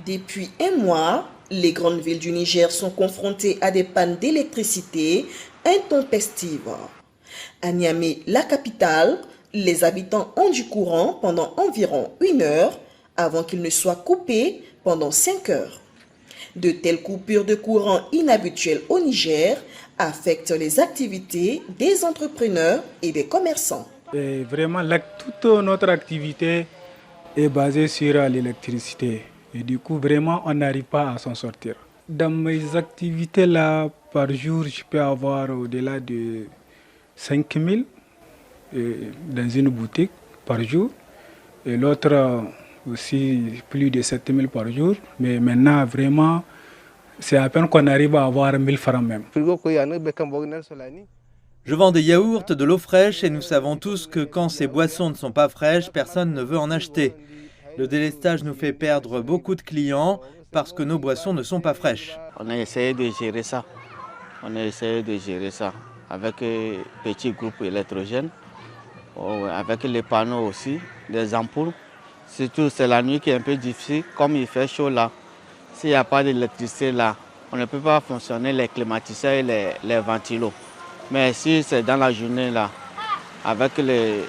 Depuis un mois, les grandes villes du Niger sont confrontées à des pannes d'électricité intempestives. À Niamey, la capitale, les habitants ont du courant pendant environ 1 heure avant qu'il ne soit coupé pendant 5 heures. De telles coupures de courant inhabituelles au Niger affectent les activités des entrepreneurs et des commerçants. Et vraiment, toute notre activité est basée sur l'électricité. Et du coup, vraiment, on n'arrive pas à s'en sortir. Dans mes activités, là, par jour, je peux avoir au-delà de 5 000 dans une boutique par jour. Et l'autre aussi plus de 7 000 par jour. Mais maintenant, vraiment, c'est à peine qu'on arrive à avoir 1 000 francs même. Je vends des yaourts, de l'eau fraîche et nous savons tous que quand ces boissons ne sont pas fraîches, personne ne veut en acheter. Le délestage nous fait perdre beaucoup de clients parce que nos boissons ne sont pas fraîches. On a essayé de gérer ça. Avec un petit groupe électrogène, avec les panneaux aussi, les ampoules. Surtout, c'est la nuit qui est un peu difficile. Comme il fait chaud là, s'il n'y a pas d'électricité là, on ne peut pas fonctionner les climatiseurs et les ventilos. Mais si c'est dans la journée là, avec les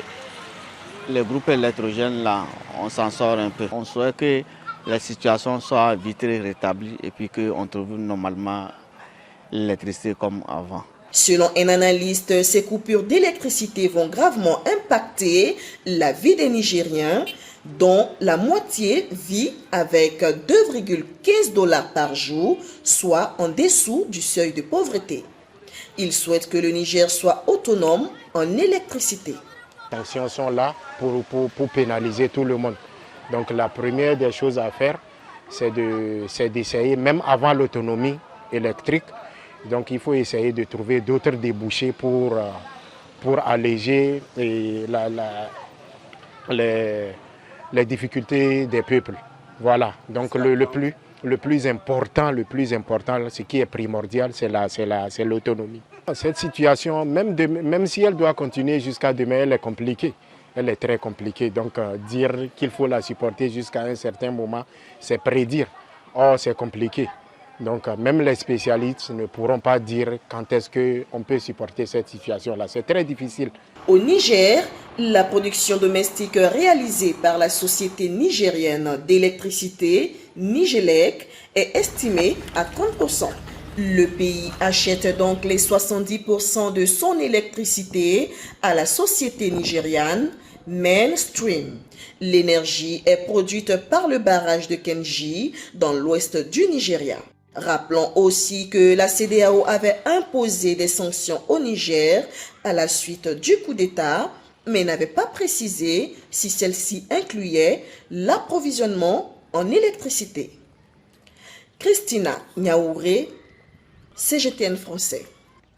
groupes électrogènes là, on s'en sort un peu. On souhaite que la situation soit vite rétablie et puis qu'on trouve normalement l'électricité comme avant. Selon un analyste, ces coupures d'électricité vont gravement impacter la vie des Nigériens, dont la moitié vit avec 2,15 $ par jour, soit en dessous du seuil de pauvreté. Il souhaite que le Niger soit autonome en électricité. Les sanctions sont là pour pénaliser tout le monde. Donc la première des choses à faire, c'est d'essayer, même avant l'autonomie électrique, donc il faut essayer de trouver d'autres débouchés pour alléger les difficultés des peuples. Voilà, donc le plus important, ce qui est primordial, c'est l'autonomie. Cette situation, même si elle doit continuer jusqu'à demain, elle est compliquée. Elle est très compliquée. Donc dire qu'il faut la supporter jusqu'à un certain moment, c'est prédire. Or, c'est compliqué. Donc même les spécialistes ne pourront pas dire quand est-ce qu'on peut supporter cette situation-là. C'est très difficile. Au Niger, la production domestique réalisée par la société nigérienne d'électricité, Nigélec, est estimée à 30%. Le pays achète donc les 70% de son électricité à la société nigériane Mainstream. L'énergie est produite par le barrage de Kenji dans l'ouest du Nigeria. Rappelons aussi que la CEDEAO avait imposé des sanctions au Niger à la suite du coup d'État, mais n'avait pas précisé si celle-ci incluait l'approvisionnement en électricité. Christina Niaouré, CGTN français.